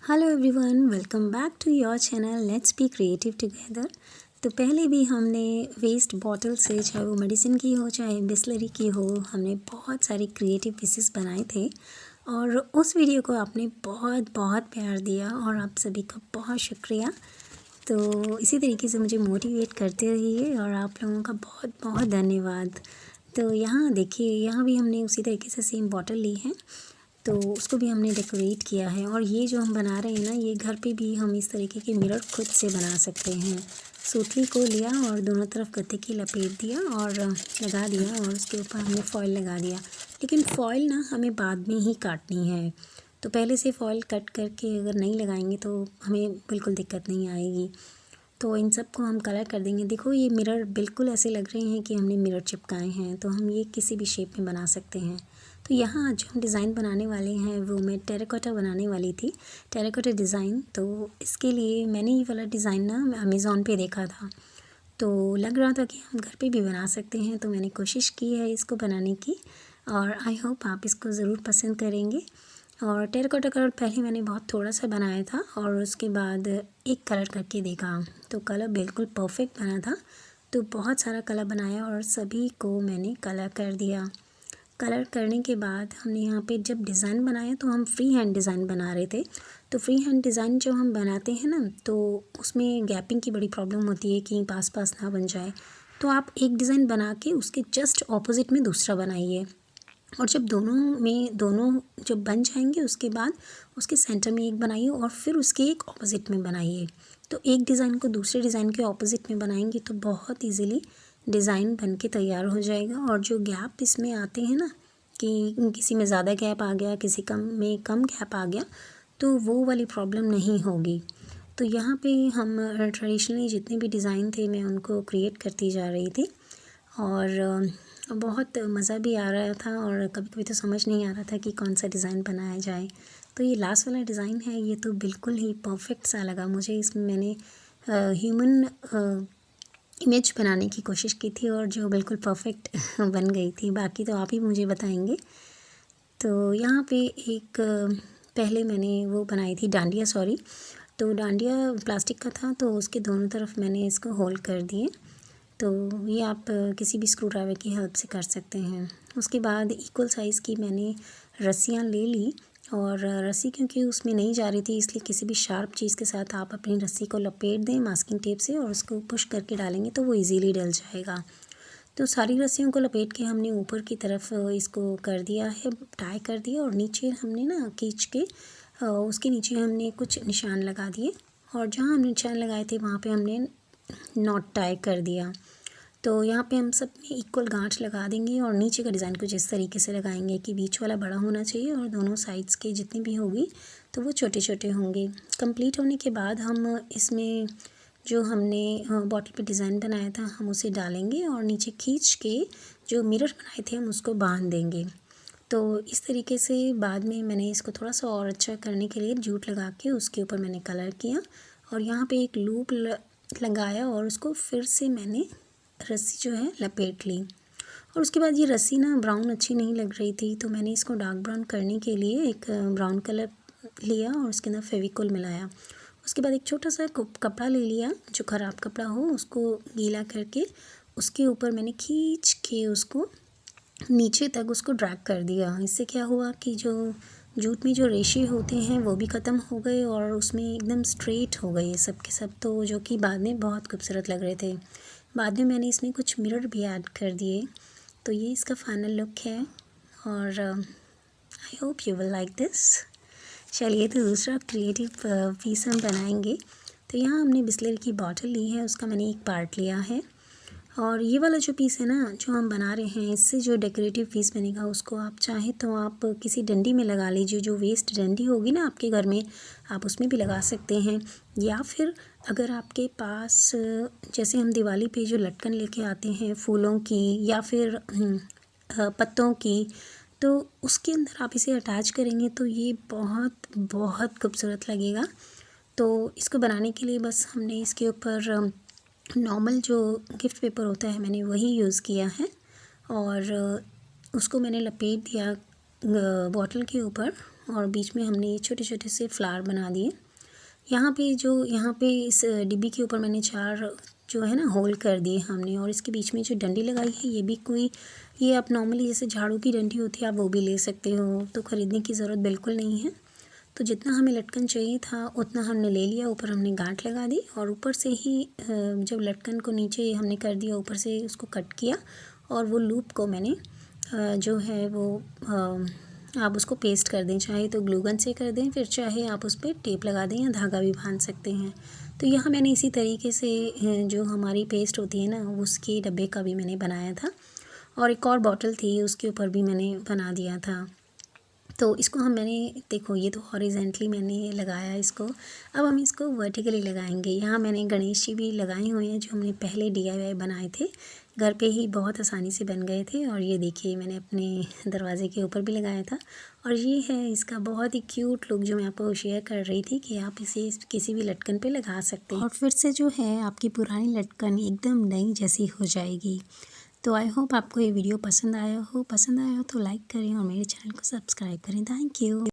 Hello everyone, welcome back to your channel let's be creative together. तो पहले भी हमने वेस्ट बॉटल से, चाहे वो मेडिसिन की हो चाहे बिस्लरी की हो, हमने बहुत सारी क्रिएटिव पीसेस बनाए थे और उस वीडियो को आपने बहुत बहुत प्यार दिया और आप सभी का बहुत शुक्रिया। तो इसी तरीके से मुझे मोटिवेट करते रहिए और आप लोगों का बहुत बहुत धन्यवाद। तो यहाँ देखिए, यहाँ भी हमने उसी तरीके से सेम बॉटल ली है, तो उसको भी हमने डेकोरेट किया है। और ये जो हम बना रहे हैं ना, ये घर पे भी हम इस तरीके के मिरर खुद से बना सकते हैं। सूतली को लिया और दोनों तरफ गत्ते की लपेट दिया और लगा दिया और उसके ऊपर हमने फॉइल लगा दिया। लेकिन फॉइल ना हमें बाद में ही काटनी है, तो पहले से फॉइल कट करके अगर नहीं लगाएंगे तो हमें बिल्कुल दिक्कत नहीं आएगी। तो इन सब को हम कलर कर देंगे। देखो, ये मिरर बिल्कुल ऐसे लग रहे हैं कि हमने मिरर चिपकाए हैं, तो हम ये किसी भी शेप में बना सकते हैं। तो यहाँ जो हम डिज़ाइन बनाने वाले हैं वो मैं टेराकोटा बनाने वाली थी, टेराकोटा डिज़ाइन। तो इसके लिए मैंने ये वाला डिज़ाइन ना अमेज़ॉन पे देखा था, तो लग रहा था कि हम घर पे भी बना सकते हैं, तो मैंने कोशिश की है इसको बनाने की और आई होप आप इसको ज़रूर पसंद करेंगे। और टेराकोटा कलर पहले मैंने बहुत थोड़ा सा बनाया था और उसके बाद एक कलर करके देखा, तो कलर बिल्कुल परफेक्ट बना था। तो बहुत सारा कलर बनाया और सभी को मैंने कलर कर दिया। कलर करने के बाद हमने यहाँ पे जब डिज़ाइन बनाया तो हम फ्री हैंड डिज़ाइन बना रहे थे। तो फ्री हैंड डिज़ाइन जो हम बनाते हैं ना, तो उसमें गैपिंग की बड़ी प्रॉब्लम होती है कि पास पास ना बन जाए। तो आप एक डिज़ाइन बना के उसके जस्ट ऑपोजिट में दूसरा बनाइए और जब दोनों जब बन जाएंगे उसके बाद उसके सेंटर में एक बनाइए और फिर उसके एक ऑपोजिट में बनाइए। तो एक डिज़ाइन को दूसरे डिज़ाइन के ऑपोजिट में बनाएंगे तो बहुत इजीली डिज़ाइन बन के तैयार हो जाएगा। और जो गैप इसमें आते हैं ना, कि किसी में ज़्यादा गैप आ गया, किसी कम में कम गैप आ गया, तो वो वाली प्रॉब्लम नहीं होगी। तो यहाँ पे हम ट्रेडिशनली जितने भी डिज़ाइन थे मैं उनको क्रिएट करती जा रही थी और बहुत मज़ा भी आ रहा था और कभी कभी तो समझ नहीं आ रहा था कि कौन सा डिज़ाइन बनाया जाए। तो ये लास्ट वाला डिज़ाइन है, ये तो बिल्कुल ही परफेक्ट सा लगा मुझे। इसमें मैंने ह्यूमन इमेज बनाने की कोशिश की थी और जो बिल्कुल परफेक्ट बन गई थी। बाकी तो आप ही मुझे बताएंगे। तो यहाँ पे एक पहले मैंने वो बनाई थी डांडिया, तो डांडिया प्लास्टिक का था, तो उसके दोनों तरफ मैंने इसको होल कर दिए। तो ये आप किसी भी स्क्रू ड्राइवर की हेल्प से कर सकते हैं। उसके बाद इक्वल साइज़ की मैंने रस्सियाँ ले ली और रस्सी क्योंकि उसमें नहीं जा रही थी, इसलिए किसी भी शार्प चीज़ के साथ आप अपनी रस्सी को लपेट दें मास्किंग टेप से और उसको पुश करके डालेंगे तो वो इजीली डल जाएगा। तो सारी रस्सियों को लपेट के हमने ऊपर की तरफ इसको कर दिया है, टाई कर दिया और नीचे हमने ना खींच के उसके नीचे हमने कुछ निशान लगा दिए और जहाँ हमने निशान लगाए थे वहाँ पे हमने नॉट टाई कर दिया। तो यहाँ पे हम सब में इक्वल गांठ लगा देंगे और नीचे का डिज़ाइन कुछ इस तरीके से लगाएंगे कि बीच वाला बड़ा होना चाहिए और दोनों साइड्स के जितनी भी होगी तो वो छोटे छोटे होंगे। कंप्लीट होने के बाद हम इसमें जो हमने बॉटल पे डिज़ाइन बनाया था हम उसे डालेंगे और नीचे खींच के जो मिरर बनाए थे हम उसको बांध देंगे। तो इस तरीके से बाद में मैंने इसको थोड़ा सा और अच्छा करने के लिए जूट लगा के उसके ऊपर मैंने कलर किया और यहाँ पे एक लूप लगाया और उसको फिर से मैंने रस्सी जो है लपेट ली। और उसके बाद ये रस्सी ना ब्राउन अच्छी नहीं लग रही थी, तो मैंने इसको डार्क ब्राउन करने के लिए एक ब्राउन कलर लिया और उसके अंदर फेविकोल मिलाया। उसके बाद एक छोटा सा कपड़ा ले लिया, जो ख़राब कपड़ा हो उसको गीला करके उसके ऊपर मैंने खींच के उसको नीचे तक उसको ड्रैग कर दिया। इससे क्या हुआ कि जो जूट में जो रेशे होते हैं वो भी ख़त्म हो गए और उसमें एकदम स्ट्रेट हो गए सब के सब, तो जो कि बाद में बहुत खूबसूरत लग रहे थे। बाद में मैंने इसमें कुछ मिरर भी ऐड कर दिए। तो ये इसका फाइनल लुक है और I hope you will like this. चलिए, तो दूसरा क्रिएटिव पीस हम बनाएंगे। तो यहाँ हमने बिस्लरी की बॉटल ली है, उसका मैंने एक पार्ट लिया है और ये वाला जो पीस है ना जो हम बना रहे हैं, इससे जो डेकोरेटिव पीस बनेगा उसको आप चाहें तो आप किसी डंडी में लगा लीजिए। जो वेस्ट डंडी होगी ना आपके घर में, आप उसमें भी लगा सकते हैं। या फिर अगर आपके पास जैसे हम दिवाली पे जो लटकन लेके आते हैं फूलों की या फिर पत्तों की, तो उसके अंदर आप इसे अटैच करेंगे तो ये बहुत बहुत खूबसूरत लगेगा। तो इसको बनाने के लिए बस हमने इसके ऊपर नॉर्मल जो गिफ्ट पेपर होता है मैंने वही यूज़ किया है और उसको मैंने लपेट दिया बॉटल के ऊपर और बीच में हमने छोटे छोटे से फ्लावर बना दिए। यहाँ पे इस डिब्बी के ऊपर मैंने 4 जो है ना होल कर दिए हमने, और इसके बीच में जो डंडी लगाई है ये आप नॉर्मली जैसे झाड़ू की डंडी होती है आप वो भी ले सकते हो, तो ख़रीदने की ज़रूरत बिल्कुल नहीं है। तो जितना हमें लटकन चाहिए था उतना हमने ले लिया, ऊपर हमने गांठ लगा दी और ऊपर से ही जब लटकन को नीचे हमने कर दिया ऊपर से उसको कट किया, और वो लूप को मैंने जो है वो आप उसको पेस्ट कर दें, चाहे तो ग्लू गन से कर दें, फिर चाहे आप उस पर टेप लगा दें या धागा भी बांध सकते हैं। तो यहाँ मैंने इसी तरीके से जो हमारी पेस्ट होती है ना उसके डब्बे का भी मैंने बनाया था, और एक और बॉटल थी उसके ऊपर भी मैंने बना दिया था। तो इसको मैंने देखो ये तो हॉरिजेंटली मैंने लगाया इसको, अब हम इसको वर्टिकली लगाएंगे। यहाँ मैंने गणेश जी भी लगाए हुए हैं जो हमने पहले DIY बनाए थे, घर पे ही बहुत आसानी से बन गए थे। और ये देखिए मैंने अपने दरवाजे के ऊपर भी लगाया था, और ये है इसका बहुत ही क्यूट लुक जो मैं आपको शेयर कर रही थी कि आप इसे किसी भी लटकन पे लगा सकते हैं और फिर से जो है आपकी पुरानी लटकन एकदम नई जैसी हो जाएगी। तो आई होप आपको ये वीडियो पसंद आया हो तो लाइक करें और मेरे चैनल को सब्सक्राइब करें। Thank you.